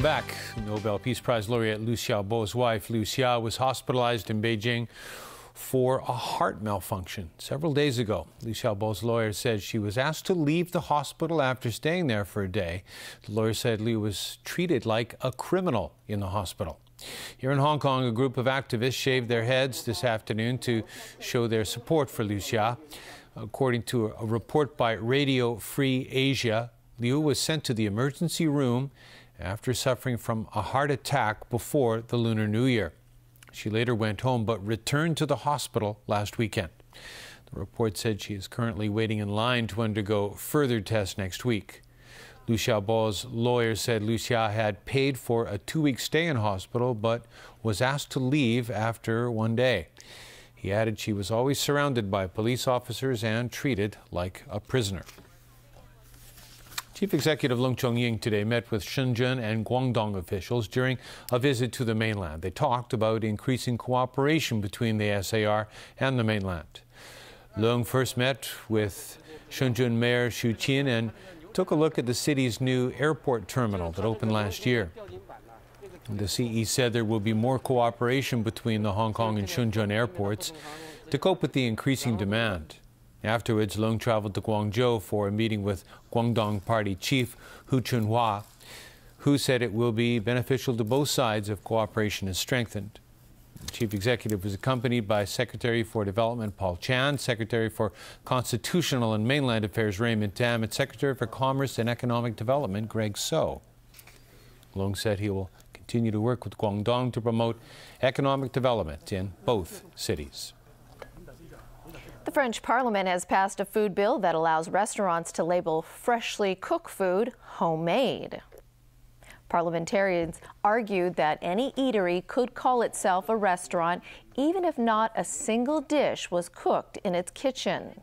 back. Nobel Peace Prize laureate Liu Xiaobo's wife, Liu Xia, was hospitalized in Beijing for a heart malfunction several days ago. Liu Xiaobo's lawyer said she was asked to leave the hospital after staying there for a day. The lawyer said Liu was treated like a criminal in the hospital. Here in Hong Kong, a group of activists shaved their heads this afternoon to show their support for Liu Xia. According to a report by Radio Free Asia, Liu was sent to the emergency room after suffering from a heart attack before the Lunar New Year. She later went home but returned to the hospital last weekend. The report said she is currently waiting in line to undergo further tests next week. Liu Xiaobo's lawyer said Liu Xia had paid for a 2-week stay in hospital but was asked to leave after one day. He added she was always surrounded by police officers and treated like a prisoner. Chief Executive Leung Chong-ying today met with Shenzhen and Guangdong officials during a visit to the mainland. They talked about increasing cooperation between the SAR and the mainland. Leung first met with Shenzhen Mayor Xu Qin and took a look at the city's new airport terminal that opened last year. The CE said there will be more cooperation between the Hong Kong and Shenzhen airports to cope with the increasing demand. Afterwards, Leung traveled to Guangzhou for a meeting with Guangdong Party Chief Hu Chunhua, who said it will be beneficial to both sides if cooperation is strengthened. The Chief Executive was accompanied by Secretary for Development Paul Chan, Secretary for Constitutional and Mainland Affairs Raymond Tam, and Secretary for Commerce and Economic Development Greg So. Leung said he will continue to work with Guangdong to promote economic development in both cities. The French Parliament has passed a food bill that allows restaurants to label freshly cooked food homemade. Parliamentarians argued that any eatery could call itself a restaurant even if not a single dish was cooked in its kitchen.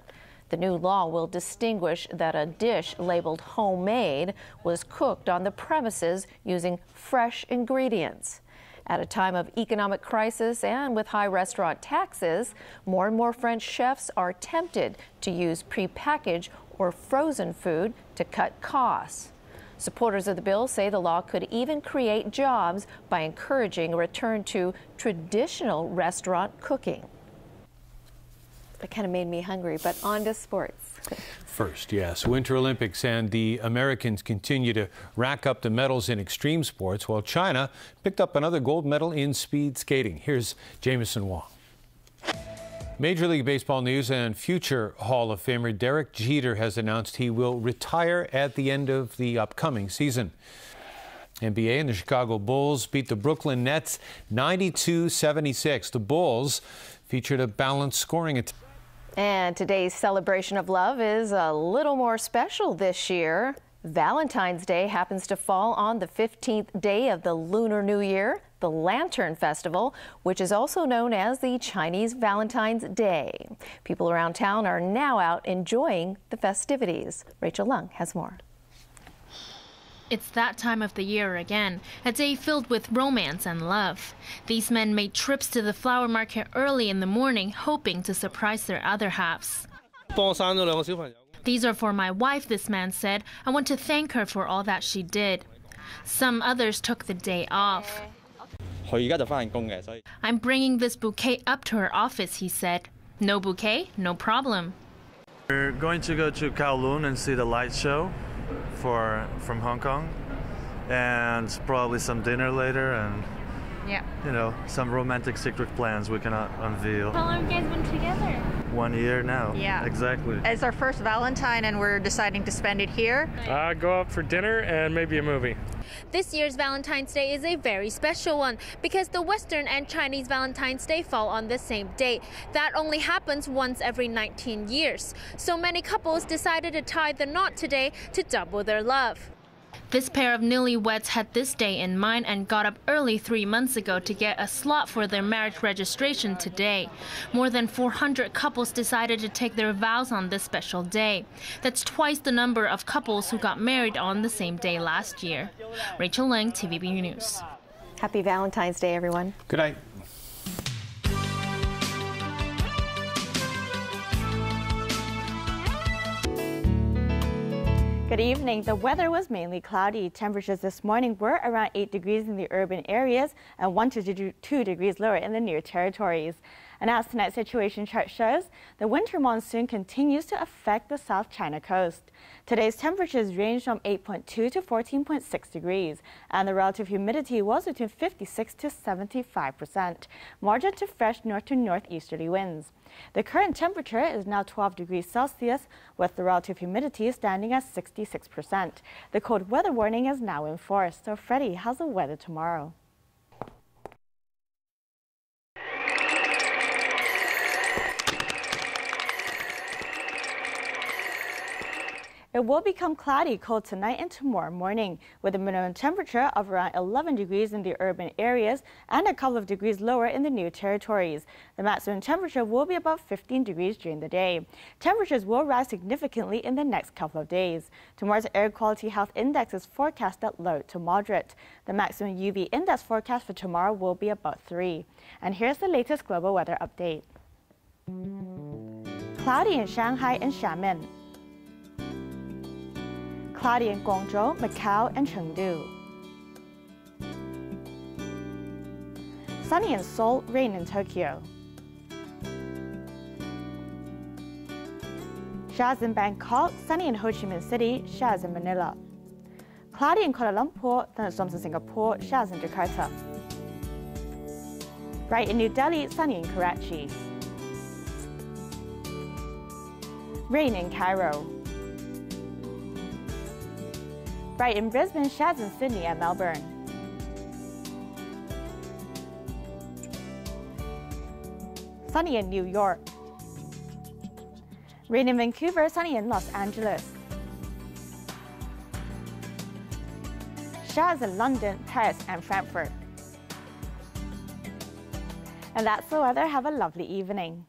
The new law will distinguish that a dish labeled homemade was cooked on the premises using fresh ingredients. At a time of economic crisis and with high restaurant taxes, more and more French chefs are tempted to use prepackaged or frozen food to cut costs. Supporters of the bill say the law could even create jobs by encouraging a return to traditional restaurant cooking. It kind of made me hungry, but on to sports. First, yes, Winter Olympics, and the Americans continue to rack up the medals in extreme sports, while China picked up another gold medal in speed skating. Here's Jameson Wong. Major League Baseball news, and future Hall of Famer Derek Jeter has announced he will retire at the end of the upcoming season. NBA and the Chicago Bulls beat the Brooklyn Nets 92-76. The Bulls featured a balanced scoring attack. And today's celebration of love is a little more special this year. Valentine's Day happens to fall on the 15th day of the Lunar New Year, the Lantern Festival, which is also known as the Chinese Valentine's Day. People around town are now out enjoying the festivities. Rachel Lung has more. It's that time of the year again, a day filled with romance and love. These men made trips to the flower market early in the morning, hoping to surprise their other halves. These are for my wife, this man said. I want to thank her for all that she did. Some others took the day off. I'm bringing this bouquet up to her office, he said. No bouquet? No problem. We're going to go to Kowloon and see the light show from Hong Kong, and probably some dinner later, and some romantic secret plans we cannot unveil. How long have you guys been together? 1 year now. Yeah. Exactly. It's our first Valentine and we're deciding to spend it here. Go out for dinner and maybe a movie. This year's Valentine's Day is a very special one because the Western and Chinese Valentine's Day fall on the same day. That only happens once every 19 years. So many couples decided to tie the knot today to double their love. This pair of newlyweds had this day in mind and got up early 3 months ago to get a slot for their marriage registration today. More than 400 couples decided to take their vows on this special day. That's twice the number of couples who got married on the same day last year. Rachel Lang, TVB News. Happy Valentine's Day, everyone. Good night. Good evening. The weather was mainly cloudy. Temperatures this morning were around 8 degrees in the urban areas and 1 to 2 degrees lower in the New Territories. And as tonight's situation chart shows, the winter monsoon continues to affect the South China coast. Today's temperatures range from 8.2 to 14.6 degrees, and the relative humidity was between 56 to 75%, moderate to fresh north to northeasterly winds. The current temperature is now 12 degrees Celsius, with the relative humidity standing at 66%. The cold weather warning is now in force. So Freddie, how's the weather tomorrow? It will become cloudy cold tonight and tomorrow morning, with a minimum temperature of around 11 degrees in the urban areas and a couple of degrees lower in the New Territories. The maximum temperature will be about 15 degrees during the day. Temperatures will rise significantly in the next couple of days. Tomorrow's air quality health index is forecast at low to moderate. The maximum UV index forecast for tomorrow will be about 3. And here's the latest global weather update. Cloudy in Shanghai and Xiamen. Cloudy in Guangzhou, Macau, and Chengdu. Sunny in Seoul, rain in Tokyo. Showers in Bangkok, sunny in Ho Chi Minh City, showers in Manila. Cloudy in Kuala Lumpur, thunderstorms in Singapore, showers in Jakarta. Bright in New Delhi, sunny in Karachi. Rain in Cairo. Bright in Brisbane, showers in Sydney and Melbourne. Sunny in New York. Rain in Vancouver, sunny in Los Angeles. Showers in London, Paris and Frankfurt. And that's the weather. Have a lovely evening.